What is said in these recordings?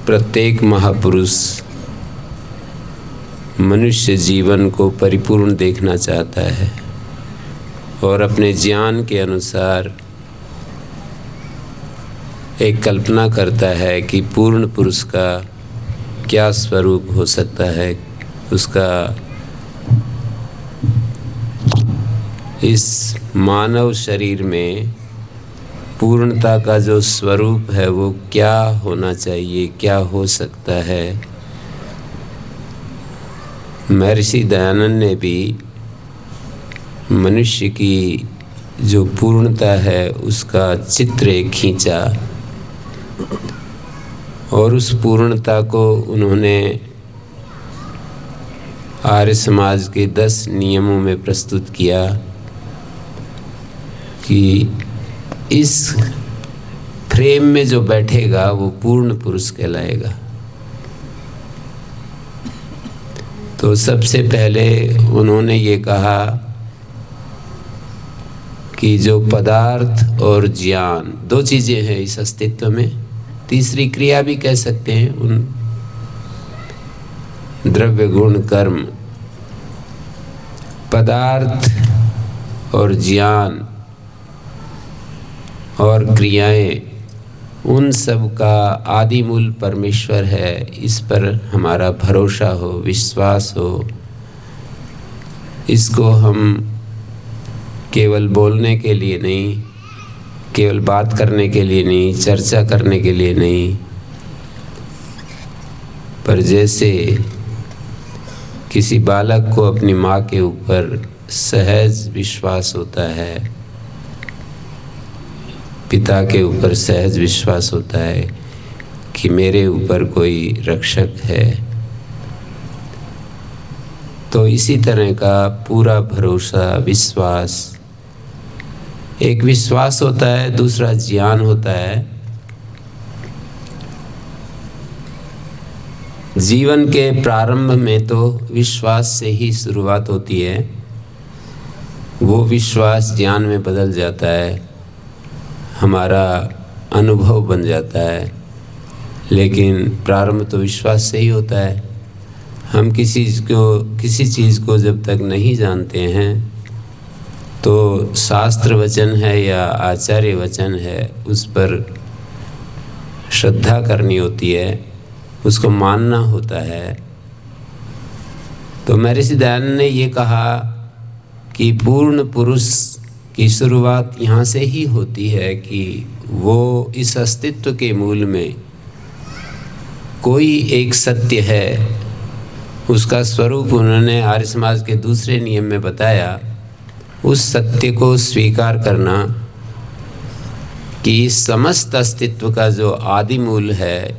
प्रत्येक महापुरुष मनुष्य जीवन को परिपूर्ण देखना चाहता है और अपने ज्ञान के अनुसार एक कल्पना करता है कि पूर्ण पुरुष का क्या स्वरूप हो सकता है, उसका इस मानव शरीर में पूर्णता का जो स्वरूप है वो क्या होना चाहिए, क्या हो सकता है। महर्षि दयानंद ने भी मनुष्य की जो पूर्णता है उसका चित्र एक खींचा और उस पूर्णता को उन्होंने आर्य समाज के 10 नियमों में प्रस्तुत किया कि इस फ्रेम में जो बैठेगा वो पूर्ण पुरुष कहलाएगा। तो सबसे पहले उन्होंने ये कहा कि जो पदार्थ और ज्ञान 2 चीज़ें हैं इस अस्तित्व में, तीसरी क्रिया भी कह सकते हैं, उन द्रव्य गुण कर्म, पदार्थ और ज्ञान और क्रियाएं, उन सब का आदि मूल परमेश्वर है। इस पर हमारा भरोसा हो, विश्वास हो। इसको हम केवल बोलने के लिए नहीं, केवल बात करने के लिए नहीं, चर्चा करने के लिए नहीं, पर जैसे किसी बालक को अपनी माँ के ऊपर सहज विश्वास होता है, पिता के ऊपर सहज विश्वास होता है कि मेरे ऊपर कोई रक्षक है, तो इसी तरह का पूरा भरोसा, विश्वास, एक विश्वास होता है, दूसरा ज्ञान होता है। जीवन के प्रारंभ में तो विश्वास से ही शुरुआत होती है, वो विश्वास ज्ञान में बदल जाता है, हमारा अनुभव बन जाता है, लेकिन प्रारंभ तो विश्वास से ही होता है। हम किसी चीज़ को जब तक नहीं जानते हैं तो शास्त्र वचन है या आचार्य वचन है, उस पर श्रद्धा करनी होती है, उसको मानना होता है। तो महर्षि दयानंद ने ये कहा कि पूर्ण पुरुष की शुरुआत यहाँ से ही होती है कि वो इस अस्तित्व के मूल में कोई एक सत्य है, उसका स्वरूप उन्होंने आर्य समाज के दूसरे नियम में बताया। उस सत्य को स्वीकार करना कि इस समस्त अस्तित्व का जो आदि मूल है,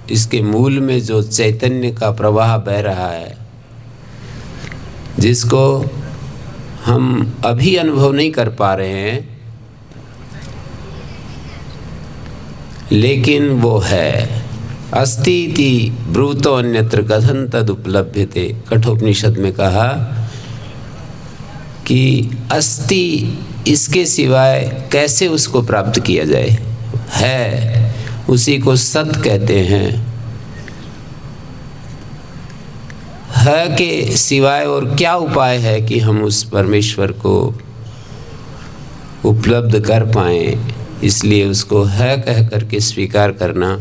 इसके मूल में जो चैतन्य का प्रवाह बह रहा है, जिसको हम अभी अनुभव नहीं कर पा रहे हैं, लेकिन वो है। अस्ति इति ब्रूतो अन्यत्र कथं तदुपलभ्यते, कठोपनिषद में कहा कि अस्ति, इसके सिवाय कैसे उसको प्राप्त किया जाए। है, उसी को सत कहते हैं। है के सिवाय और क्या उपाय है कि हम उस परमेश्वर को उपलब्ध कर पाएं। इसलिए उसको है कह करके स्वीकार करना,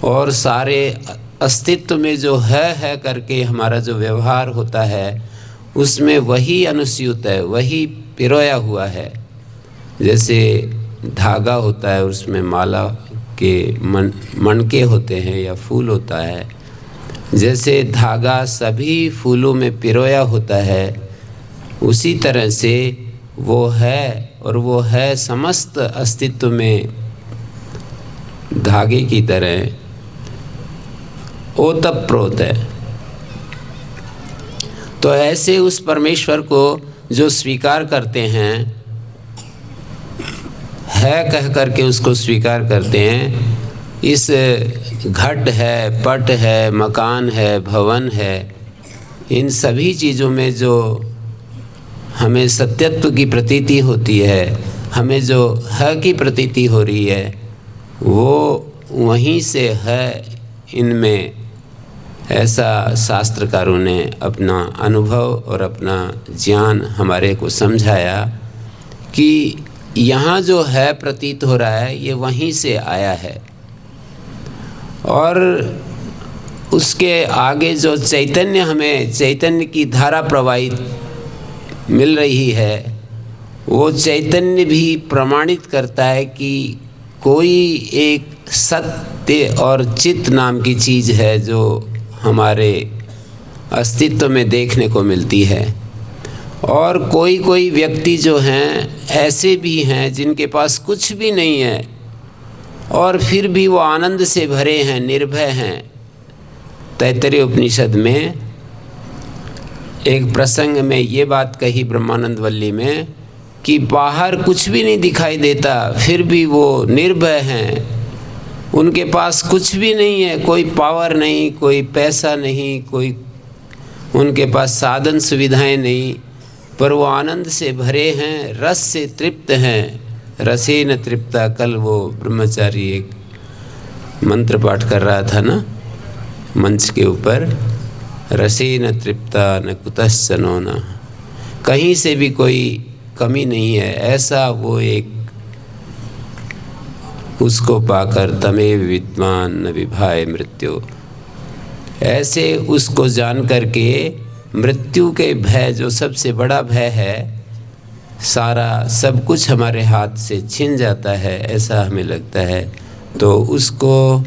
और सारे अस्तित्व में जो है करके हमारा जो व्यवहार होता है उसमें वही अनुस्यूत है, वही पिरोया हुआ है। जैसे धागा होता है, उसमें माला के मणके होते हैं या फूल होता है, जैसे धागा सभी फूलों में पिरोया होता है, उसी तरह से वो है, और वो है समस्त अस्तित्व में धागे की तरह ओतप्रोत है। तो ऐसे उस परमेश्वर को जो स्वीकार करते हैं, है कह करके उसको स्वीकार करते हैं, इस घट है, पट है, मकान है, भवन है, इन सभी चीज़ों में जो हमें सत्यत्व की प्रतीति होती है, हमें जो है की प्रतीति हो रही है, वो वहीं से है इनमें, ऐसा शास्त्रकारों ने अपना अनुभव और अपना ज्ञान हमारे को समझाया कि यहाँ जो है प्रतीत हो रहा है ये वहीं से आया है। और उसके आगे जो चैतन्य, हमें चैतन्य की धारा प्रवाहित मिल रही है, वो चैतन्य भी प्रमाणित करता है कि कोई एक सत्य और चित्त नाम की चीज़ है जो हमारे अस्तित्व में देखने को मिलती है। और कोई कोई व्यक्ति जो हैं ऐसे भी हैं जिनके पास कुछ भी नहीं है और फिर भी वो आनंद से भरे हैं, निर्भय हैं। तैत्तरीय उपनिषद में एक प्रसंग में ये बात कही ब्रह्मानंद वल्ली में कि बाहर कुछ भी नहीं दिखाई देता, फिर भी वो निर्भय हैं। उनके पास कुछ भी नहीं है, कोई पावर नहीं, कोई पैसा नहीं, कोई उनके पास साधन सुविधाएं नहीं, पर वो आनंद से भरे हैं, रस से तृप्त हैं। रसेन तृप्ता, कल वो ब्रह्मचारी एक मंत्र पाठ कर रहा था ना मंच के ऊपर, रसेन तृप्ता न कुतश्चनो न, कहीं से भी कोई कमी नहीं है। ऐसा वो एक, उसको पाकर तमेव विद्वान न विभाय मृत्यु, ऐसे उसको जान करके मृत्यु के भय, जो सबसे बड़ा भय है, सारा सब कुछ हमारे हाथ से छिन जाता है, ऐसा हमें लगता है। तो उसको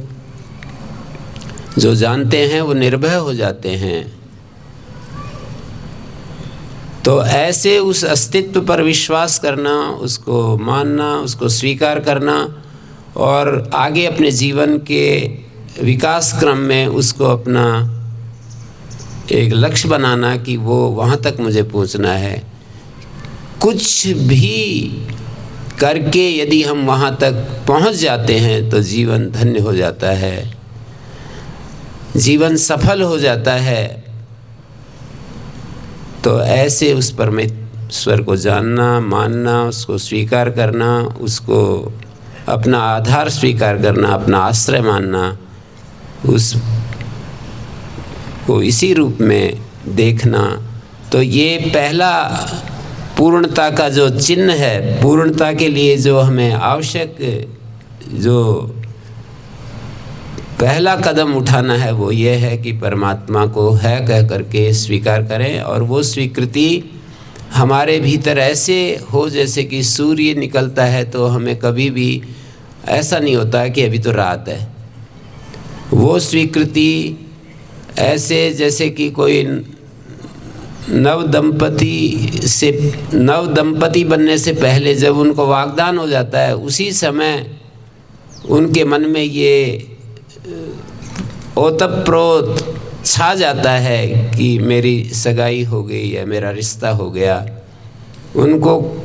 जो जानते हैं वो निर्भय हो जाते हैं। तो ऐसे उस अस्तित्व पर विश्वास करना, उसको मानना, उसको स्वीकार करना और आगे अपने जीवन के विकास क्रम में उसको अपना एक लक्ष्य बनाना कि वो वहाँ तक मुझे पहुँचना है। कुछ भी करके यदि हम वहाँ तक पहुँच जाते हैं तो जीवन धन्य हो जाता है, जीवन सफल हो जाता है। तो ऐसे उस परमेश्वर को जानना, मानना, उसको स्वीकार करना, उसको अपना आधार स्वीकार करना, अपना आश्रय मानना, उस को इसी रूप में देखना, तो ये पहला पूर्णता का जो चिन्ह है, पूर्णता के लिए जो हमें आवश्यक जो पहला कदम उठाना है वो ये है कि परमात्मा को है कह करके स्वीकार करें। और वो स्वीकृति हमारे भीतर ऐसे हो जैसे कि सूर्य निकलता है तो हमें कभी भी ऐसा नहीं होता कि अभी तो रात है। वो स्वीकृति ऐसे जैसे कि कोई नव दंपति बनने से पहले जब उनको वागदान हो जाता है, उसी समय उनके मन में ये ओतप्रोत छा जाता है कि मेरी सगाई हो गई या मेरा रिश्ता हो गया। उनको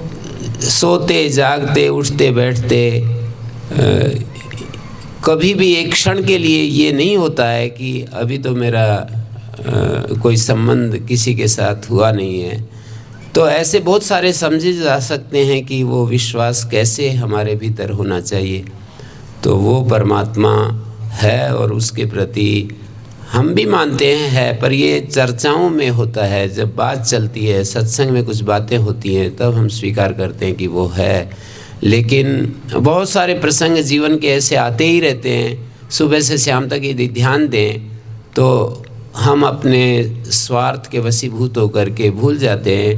सोते जागते उठते बैठते कभी भी एक क्षण के लिए ये नहीं होता है कि अभी तो मेरा कोई संबंध किसी के साथ हुआ नहीं है। तो ऐसे बहुत सारे समझे जा सकते हैं कि वो विश्वास कैसे हमारे भीतर होना चाहिए। तो वो परमात्मा है और उसके प्रति हम भी मानते हैं है, पर ये चर्चाओं में होता है। जब बात चलती है, सत्संग में कुछ बातें होती हैं, तब हम स्वीकार करते हैं कि वो है। लेकिन बहुत सारे प्रसंग जीवन के ऐसे आते ही रहते हैं, सुबह से शाम तक यदि ध्यान दें तो हम अपने स्वार्थ के वशीभूत होकर के भूल जाते हैं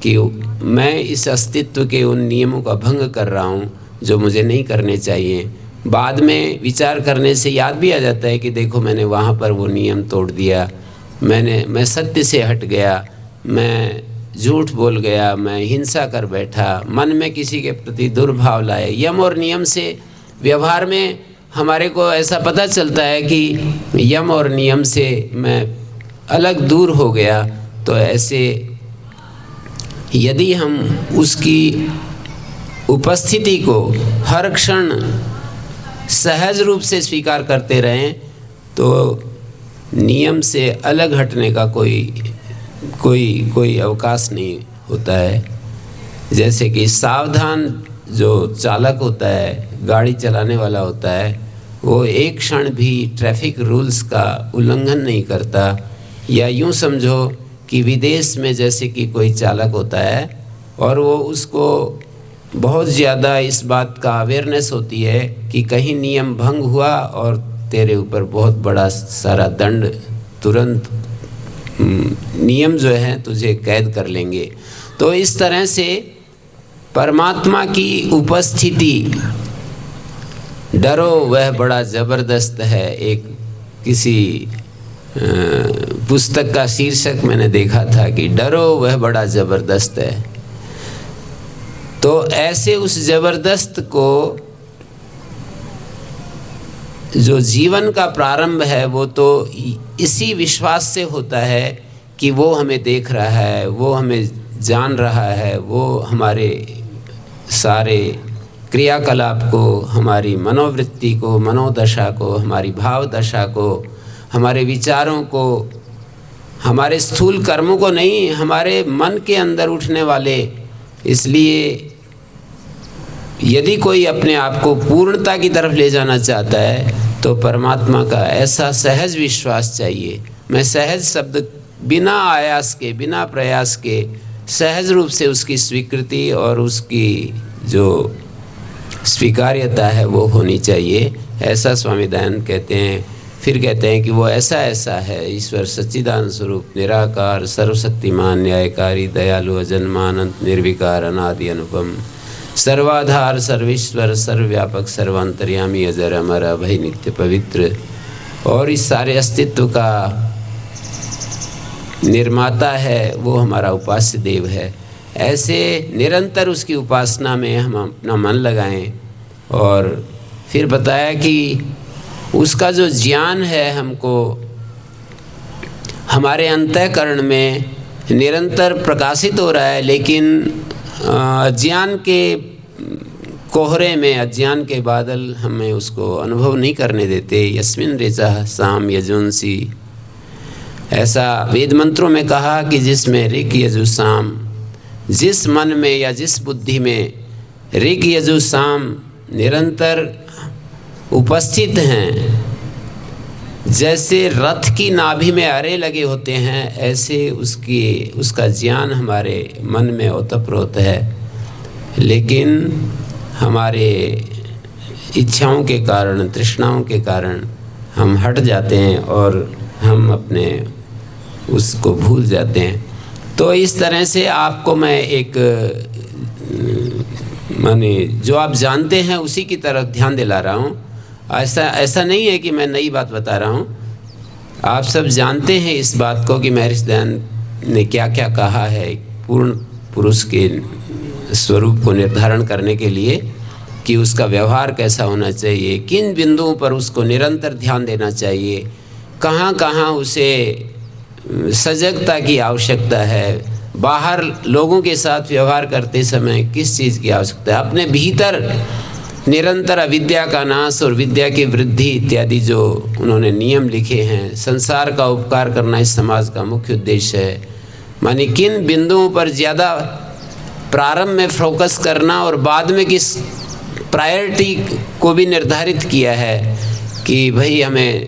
कि मैं इस अस्तित्व के उन नियमों का भंग कर रहा हूँ जो मुझे नहीं करने चाहिए। बाद में विचार करने से याद भी आ जाता है कि देखो मैंने वहाँ पर वो नियम तोड़ दिया, मैं सत्य से हट गया, मैं झूठ बोल गया, मैं हिंसा कर बैठा, मन में किसी के प्रति दुर्भाव लाए। यम और नियम से व्यवहार में हमारे को ऐसा पता चलता है कि यम और नियम से मैं अलग दूर हो गया। तो ऐसे यदि हम उसकी उपस्थिति को हर क्षण सहज रूप से स्वीकार करते रहें तो नियम से अलग हटने का कोई अवकाश नहीं होता है। जैसे कि सावधान जो चालक होता है, गाड़ी चलाने वाला होता है, वो एक क्षण भी ट्रैफिक रूल्स का उल्लंघन नहीं करता। या यूँ समझो कि विदेश में जैसे कि कोई चालक होता है और वो उसको बहुत ज़्यादा इस बात का अवेयरनेस होती है कि कहीं नियम भंग हुआ और तेरे ऊपर बहुत बड़ा सारा दंड, तुरंत नियम जो है तुझे कैद कर लेंगे। तो इस तरह से परमात्मा की उपस्थिति, डरो वह बड़ा ज़बरदस्त है, एक किसी पुस्तक का शीर्षक मैंने देखा था कि डरो वह बड़ा ज़बरदस्त है। तो ऐसे उस ज़बरदस्त को, जो जीवन का प्रारंभ है, वो तो इसी विश्वास से होता है कि वो हमें देख रहा है, वो हमें जान रहा है, वो हमारे सारे क्रियाकलाप को, हमारी मनोवृत्ति को, मनोदशा को, हमारी भाव दशा को, हमारे विचारों को, हमारे स्थूल कर्मों को नहीं, हमारे मन के अंदर उठने वाले। इसलिए यदि कोई अपने आप को पूर्णता की तरफ ले जाना चाहता है तो परमात्मा का ऐसा सहज विश्वास चाहिए। मैं सहज शब्द बिना आयास के, बिना प्रयास के सहज रूप से उसकी स्वीकृति और उसकी जो स्वीकार्यता है वो होनी चाहिए, ऐसा स्वामी दयानंद कहते हैं। फिर कहते हैं कि वो ऐसा ऐसा है, ईश्वर सच्चिदानंद स्वरूप, निराकार, सर्वशक्तिमान, न्यायकारी, दयालु, अजन्मानंत, निर्विकार, अनादि, अनुपम, सर्वाधार, सर्वेश्वर, सर्वव्यापक, सर्वांतर्यामी, अजर, अमर, अभय, नित्य, पवित्र, और इस सारे अस्तित्व का निर्माता है, वो हमारा उपास्य देव है। ऐसे निरंतर उसकी उपासना में हम अपना मन लगाएं। और फिर बताया कि उसका जो ज्ञान है हमको हमारे अंतःकरण में निरंतर प्रकाशित हो रहा है, लेकिन अज्ञान के कोहरे में, अज्ञान के बादल हमें उसको अनुभव नहीं करने देते। यस्मिन ऋचा साम यजुंसी, ऐसा वेद मंत्रों में कहा कि जिसमें ऋक यजु साम, जिस मन में या जिस बुद्धि में ऋक यजु साम निरंतर उपस्थित हैं, जैसे रथ की नाभि में अरे लगे होते हैं, ऐसे उसका ज्ञान हमारे मन में ओतप्रोत है। लेकिन हमारे इच्छाओं के कारण, तृष्णाओं के कारण हम हट जाते हैं और हम अपने उसको भूल जाते हैं। तो इस तरह से आपको मैं एक माने जो आप जानते हैं उसी की तरफ ध्यान दिला रहा हूँ। ऐसा नहीं है कि मैं नई बात बता रहा हूँ। आप सब जानते हैं इस बात को कि महर्षि दयानंद ने क्या क्या कहा है पूर्ण पुरुष के स्वरूप को निर्धारण करने के लिए, कि उसका व्यवहार कैसा होना चाहिए, किन बिंदुओं पर उसको निरंतर ध्यान देना चाहिए, कहाँ कहाँ उसे सजगता की आवश्यकता है, बाहर लोगों के साथ व्यवहार करते समय किस चीज़ की आवश्यकता है, अपने भीतर निरंतर अविद्या का नाश और विद्या की वृद्धि इत्यादि जो उन्होंने नियम लिखे हैं। संसार का उपकार करना इस समाज का मुख्य उद्देश्य है। माने किन बिंदुओं पर ज़्यादा प्रारंभ में फोकस करना और बाद में किस प्रायोरिटी को भी निर्धारित किया है कि भाई हमें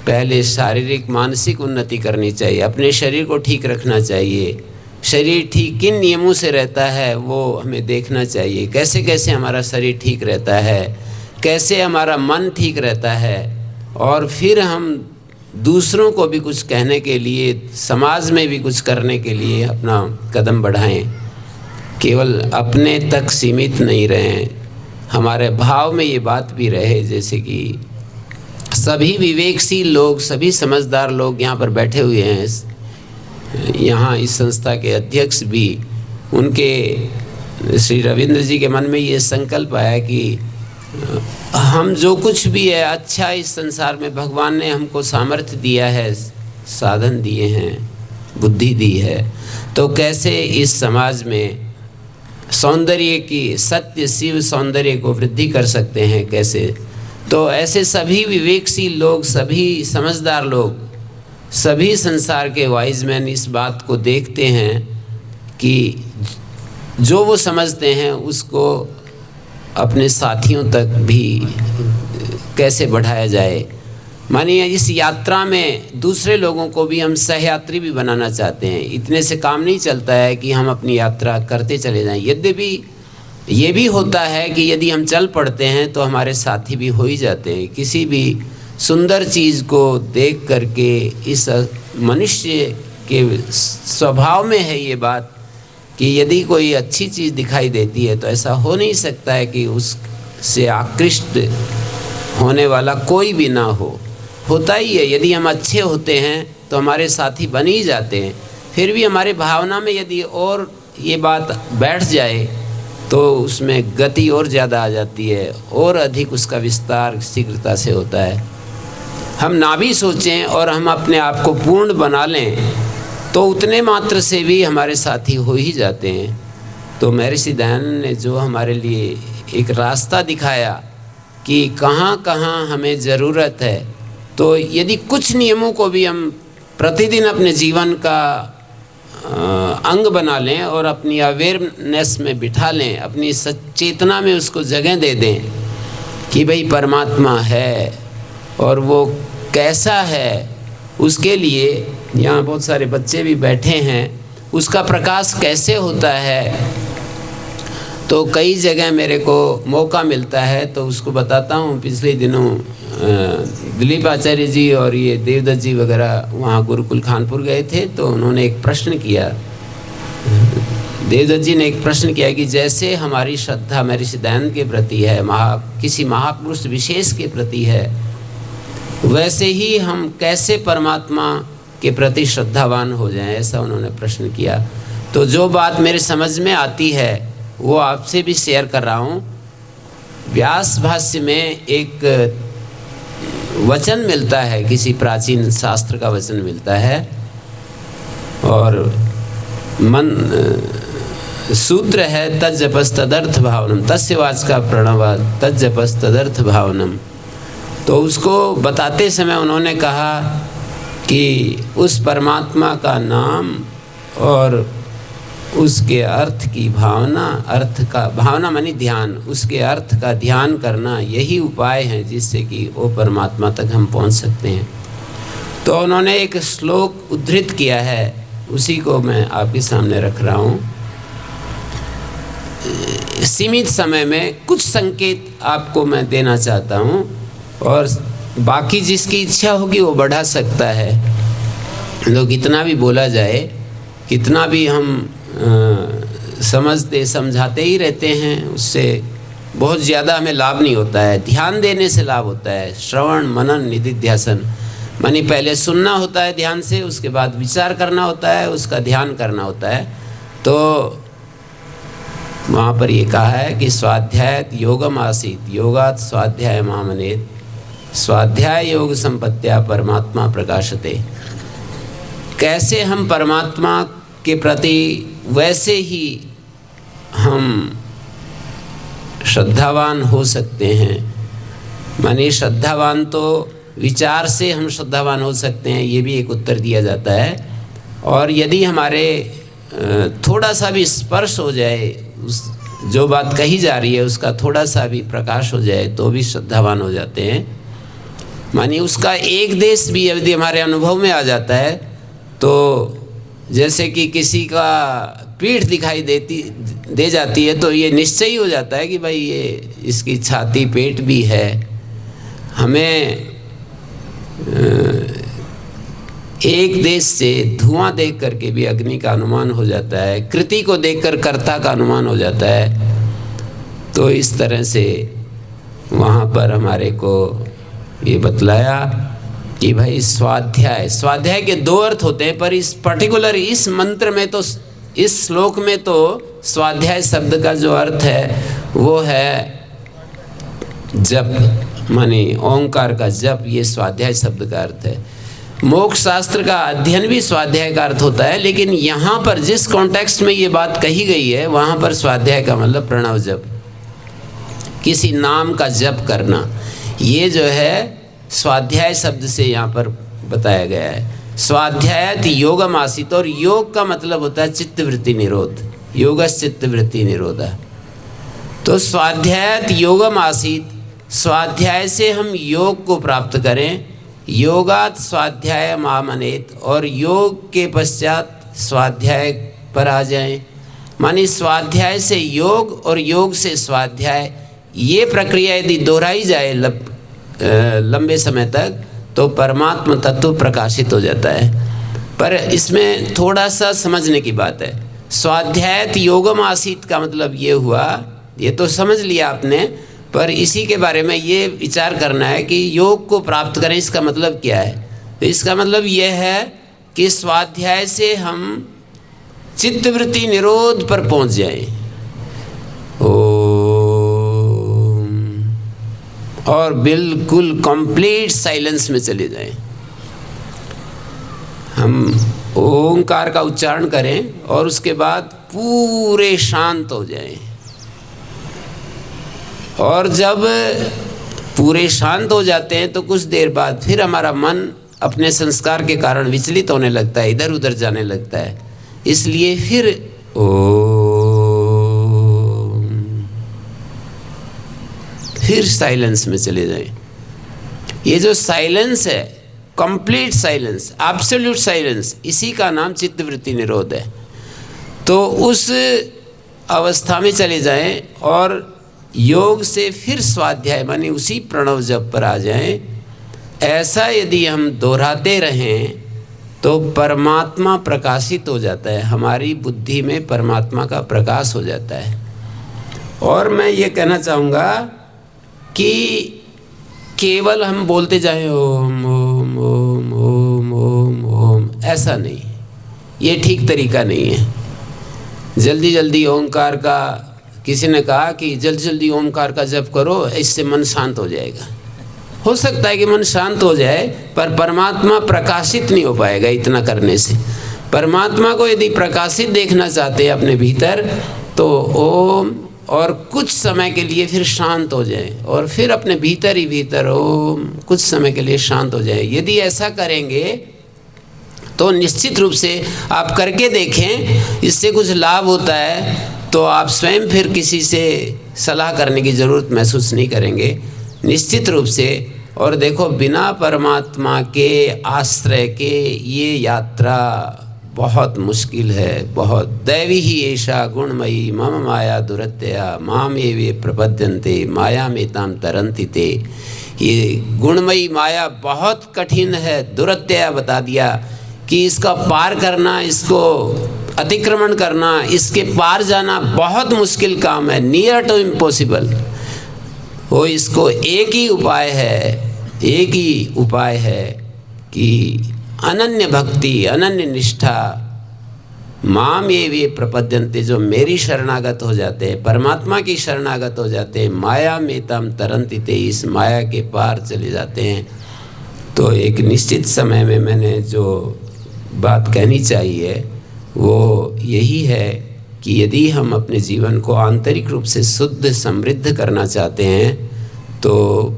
पहले शारीरिक मानसिक उन्नति करनी चाहिए, अपने शरीर को ठीक रखना चाहिए, शरीर ठीक किन नियमों से रहता है वो हमें देखना चाहिए, कैसे कैसे हमारा शरीर ठीक रहता है, कैसे हमारा मन ठीक रहता है, और फिर हम दूसरों को भी कुछ कहने के लिए, समाज में भी कुछ करने के लिए अपना कदम बढ़ाएं। केवल अपने तक सीमित नहीं रहें, हमारे भाव में ये बात भी रहे, जैसे कि सभी विवेकशील लोग, सभी समझदार लोग यहाँ पर बैठे हुए हैं। यहाँ इस संस्था के अध्यक्ष भी, उनके श्री रविंद्र जी के मन में ये संकल्प आया कि हम जो कुछ भी है अच्छा इस संसार में भगवान ने हमको सामर्थ्य दिया है, साधन दिए हैं, बुद्धि दी है, तो कैसे इस समाज में सौंदर्य की, सत्य शिव सौंदर्य को वृद्धि कर सकते हैं कैसे। तो ऐसे सभी विवेकशील लोग, सभी समझदार लोग, सभी संसार के वाइज मैन इस बात को देखते हैं कि जो वो समझते हैं उसको अपने साथियों तक भी कैसे बढ़ाया जाए। मानिए इस यात्रा में दूसरे लोगों को भी हम सहयात्री भी बनाना चाहते हैं। इतने से काम नहीं चलता है कि हम अपनी यात्रा करते चले जाएं। यद्यपि ये भी होता है कि यदि हम चल पड़ते हैं तो हमारे साथी भी हो ही जाते हैं। किसी भी सुंदर चीज़ को देख करके, इस मनुष्य के स्वभाव में है ये बात कि यदि कोई अच्छी चीज़ दिखाई देती है तो ऐसा हो नहीं सकता है कि उससे आकृष्ट होने वाला कोई भी ना हो। होता ही है, यदि हम अच्छे होते हैं तो हमारे साथी बन ही जाते हैं। फिर भी हमारे भावना में यदि और ये बात बैठ जाए तो उसमें गति और ज़्यादा आ जाती है और अधिक उसका विस्तार शीघ्रता से होता है। हम ना भी सोचें और हम अपने आप को पूर्ण बना लें तो उतने मात्र से भी हमारे साथी हो ही जाते हैं। तो महर्षि दयानंद ने जो हमारे लिए एक रास्ता दिखाया कि कहाँ कहाँ हमें ज़रूरत है, तो यदि कुछ नियमों को भी हम प्रतिदिन अपने जीवन का अंग बना लें और अपनी अवेयरनेस में बिठा लें, अपनी सचेतना में उसको जगह दे दें कि भाई परमात्मा है और वो कैसा है, उसके लिए यहाँ बहुत सारे बच्चे भी बैठे हैं, उसका प्रकाश कैसे होता है। तो कई जगह मेरे को मौका मिलता है तो उसको बताता हूँ। पिछले दिनों दिलीप आचार्य जी और ये देवदत्त जी वगैरह वहाँ गुरुकुल खानपुर गए थे, तो उन्होंने एक प्रश्न किया, देवदत्त जी ने एक प्रश्न किया कि जैसे हमारी श्रद्धा महर्षि दयानंद के प्रति है, किसी महापुरुष विशेष के प्रति है, वैसे ही हम कैसे परमात्मा के प्रति श्रद्धावान हो जाएं, ऐसा उन्होंने प्रश्न किया। तो जो बात मेरे समझ में आती है वो आपसे भी शेयर कर रहा हूँ। व्यास भाष्य में एक वचन मिलता है, किसी प्राचीन शास्त्र का वचन मिलता है और सूत्र है तज्जपस तदर्थ भावनम, तस्य वाच का प्रणव तज्जपस तदर्थ भावनम। तो उसको बताते समय उन्होंने कहा कि उस परमात्मा का नाम और उसके अर्थ की भावना, अर्थ का भावना मानी ध्यान, उसके अर्थ का ध्यान करना, यही उपाय है जिससे कि वो परमात्मा तक हम पहुंच सकते हैं। तो उन्होंने एक श्लोक उद्धृत किया है, उसी को मैं आपके सामने रख रहा हूँ। सीमित समय में कुछ संकेत आपको मैं देना चाहता हूँ और बाकी जिसकी इच्छा होगी वो बढ़ा सकता है। तो कितना भी बोला जाए, कितना भी हम समझते समझाते ही रहते हैं, उससे बहुत ज़्यादा हमें लाभ नहीं होता है। ध्यान देने से लाभ होता है। श्रवण मनन निधिध्यासन, मानी पहले सुनना होता है ध्यान से, उसके बाद विचार करना होता है, उसका ध्यान करना होता है। तो वहाँ पर ये कहा है कि स्वाध्याय योगम आसीत योगात स्वाध्याय मामनेत, स्वाध्याय योग संपत्त्या परमात्मा प्रकाशते। कैसे हम परमात्मा के प्रति वैसे ही हम श्रद्धावान हो सकते हैं। माने श्रद्धावान तो विचार से हम श्रद्धावान हो सकते हैं, ये भी एक उत्तर दिया जाता है। और यदि हमारे थोड़ा सा भी स्पर्श हो जाए, उस जो बात कही जा रही है उसका थोड़ा सा भी प्रकाश हो जाए तो भी श्रद्धावान हो जाते हैं। मानिए उसका एक देश भी यदि हमारे अनुभव में आ जाता है, तो जैसे कि किसी का पीठ दिखाई दे जाती है तो ये निश्चय ही हो जाता है कि भाई ये इसकी छाती पेट भी है। हमें एक देश से धुआं देख करके भी अग्नि का अनुमान हो जाता है, कृति को देखकर कर्ता का अनुमान हो जाता है। तो इस तरह से वहाँ पर हमारे को ये बतलाया कि भाई स्वाध्याय के दो अर्थ होते हैं, पर इस पर्टिकुलर इस मंत्र में तो, इस श्लोक में तो स्वाध्याय शब्द का जो अर्थ है वो है जप, माने ओंकार का जप, ये स्वाध्याय शब्द का अर्थ है। मोक्ष शास्त्र का अध्ययन भी स्वाध्याय का अर्थ होता है, लेकिन यहाँ पर जिस कॉन्टेक्स्ट में ये बात कही गई है वहाँ पर स्वाध्याय का मतलब प्रणव जप, किसी नाम का जप करना, ये जो है स्वाध्याय शब्द से यहाँ पर बताया गया है। स्वाध्यायत योगम आसीत, और योग का मतलब होता है चित्तवृत्ति निरोध, योगस चित्तवृत्ति निरोधा। तो स्वाध्यायत योगम आसीत, स्वाध्याय से हम योग को प्राप्त करें, योगात स्वाध्याय मामनेत, और योग के पश्चात स्वाध्याय पर आ जाएं। मानी स्वाध्याय से योग और योग से स्वाध्याय, ये प्रक्रिया यदि दोहराई जाए लंबे समय तक तो परमात्मा तत्व प्रकाशित हो जाता है। पर इसमें थोड़ा सा समझने की बात है। स्वाध्यायत योगम आसीत का मतलब ये हुआ, ये तो समझ लिया आपने, पर इसी के बारे में ये विचार करना है कि योग को प्राप्त करें, इसका मतलब क्या है। तो इसका मतलब ये है कि स्वाध्याय से हम चित्तवृत्ति निरोध पर पहुंच जाएं, और बिल्कुल कंप्लीट साइलेंस में चले जाएं। हम ओंकार का उच्चारण करें और उसके बाद पूरे शांत हो जाएं, और जब पूरे शांत हो जाते हैं तो कुछ देर बाद फिर हमारा मन अपने संस्कार के कारण विचलित होने लगता है, इधर उधर जाने लगता है। इसलिए फिर साइलेंस में चले जाएं। ये जो साइलेंस है, कंप्लीट साइलेंस, एब्सोल्यूट साइलेंस, इसी का नाम चित्तवृत्ति निरोध है। तो उस अवस्था में चले जाएं और योग से फिर स्वाध्याय माने उसी प्रणव जप पर आ जाएं। ऐसा यदि हम दोहराते रहें तो परमात्मा प्रकाशित हो जाता है, हमारी बुद्धि में परमात्मा का प्रकाश हो जाता है। और मैं ये कहना चाहूँगा कि केवल हम बोलते जाएं ओम ओम ओम ओम ओम ओम, ऐसा नहीं, ये ठीक तरीका नहीं है। जल्दी जल्दी ओंकार का, किसी ने कहा कि जल्दी जल्दी ओंकार का जप करो, इससे मन शांत हो जाएगा। हो सकता है कि मन शांत हो जाए, पर परमात्मा प्रकाशित नहीं हो पाएगा इतना करने से। परमात्मा को यदि प्रकाशित देखना चाहते हैं अपने भीतर, तो ओम, और कुछ समय के लिए फिर शांत हो जाए, और फिर अपने भीतर ही भीतर ओम, कुछ समय के लिए शांत हो जाए। यदि ऐसा करेंगे तो निश्चित रूप से आप करके देखें, इससे कुछ लाभ होता है तो आप स्वयं फिर किसी से सलाह करने की ज़रूरत महसूस नहीं करेंगे, निश्चित रूप से। और देखो, बिना परमात्मा के आश्रय के ये यात्रा बहुत मुश्किल है, बहुत। दैवी ही ऐशा गुणमयी मम माया दुरत्यया माम एवे प्रपद्यन्ते माया में ताम तरंति ते। ये गुणमयी माया बहुत कठिन है, दुरत्यया बता दिया कि इसका पार करना, इसको अतिक्रमण करना, इसके पार जाना बहुत मुश्किल काम है, नियर टू इम्पॉसिबल। वो इसको एक ही उपाय है कि अनन्य भक्ति, अनन्य निष्ठा, माम ये वे प्रपद्यन्ते, जो मेरी शरणागत हो जाते हैं, परमात्मा की शरणागत हो जाते हैं, माया में तम तरंति ते, इस माया के पार चले जाते हैं। तो एक निश्चित समय में मैंने जो बात कहनी चाहिए वो यही है कि यदि हम अपने जीवन को आंतरिक रूप से शुद्ध समृद्ध करना चाहते हैं तो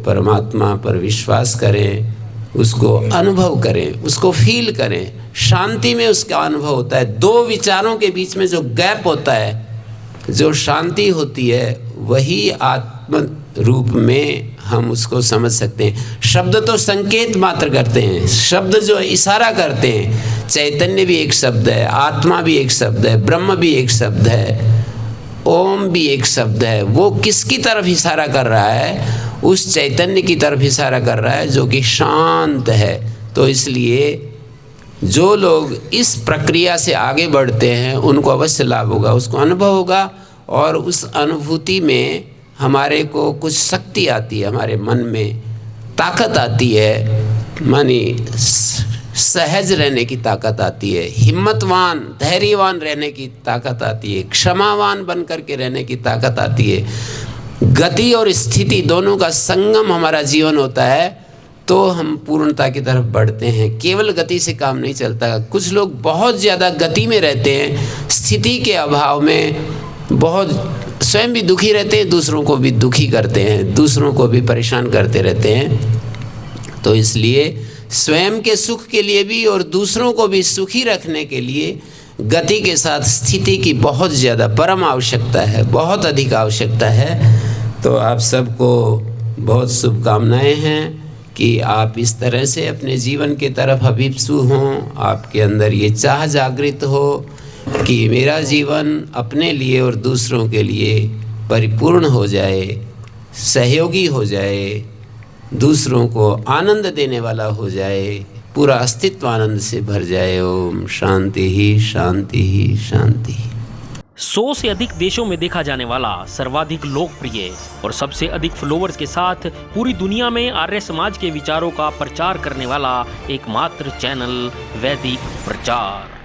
परमात्मा पर विश्वास करें, उसको अनुभव करें, उसको फील करें। शांति में उसका अनुभव होता है। दो विचारों के बीच में जो गैप होता है, जो शांति होती है, वही आत्म रूप में हम उसको समझ सकते हैं। शब्द तो संकेत मात्र करते हैं, शब्द जो इशारा करते हैं। चैतन्य भी एक शब्द है, आत्मा भी एक शब्द है, ब्रह्म भी एक शब्द है, ओम भी एक शब्द है। वो किसकी तरफ इशारा कर रहा है? उस चैतन्य की तरफ इशारा कर रहा है जो कि शांत है। तो इसलिए जो लोग इस प्रक्रिया से आगे बढ़ते हैं उनको अवश्य लाभ होगा, उसको अनुभव होगा, और उस अनुभूति में हमारे को कुछ शक्ति आती है, हमारे मन में ताकत आती है, मानी सहज रहने की ताकत आती है, हिम्मतवान धैर्यवान रहने की ताकत आती है, क्षमावान बन करके रहने की ताकत आती है। गति और स्थिति दोनों का संगम हमारा जीवन होता है तो हम पूर्णता की तरफ बढ़ते हैं। केवल गति से काम नहीं चलता। कुछ लोग बहुत ज़्यादा गति में रहते हैं, स्थिति के अभाव में बहुत स्वयं भी दुखी रहते हैं, दूसरों को भी दुखी करते हैं, दूसरों को भी परेशान करते रहते हैं। तो इसलिए स्वयं के सुख के लिए भी और दूसरों को भी सुखी रखने के लिए गति के साथ स्थिति की बहुत ज़्यादा परम आवश्यकता है, बहुत अधिक आवश्यकता है। तो आप सबको बहुत शुभकामनाएं हैं कि आप इस तरह से अपने जीवन के तरफ अभिप्सु हों, आपके अंदर ये चाह जागृत हो कि मेरा जीवन अपने लिए और दूसरों के लिए परिपूर्ण हो जाए, सहयोगी हो जाए, दूसरों को आनंद देने वाला हो जाए, पूरा अस्तित्व आनंद से भर जाए। ओम शांति ही शांति ही शांति। 100 से अधिक देशों में देखा जाने वाला सर्वाधिक लोकप्रिय और सबसे अधिक फॉलोअर्स के साथ पूरी दुनिया में आर्य समाज के विचारों का प्रचार करने वाला एकमात्र चैनल वैदिक प्रचार।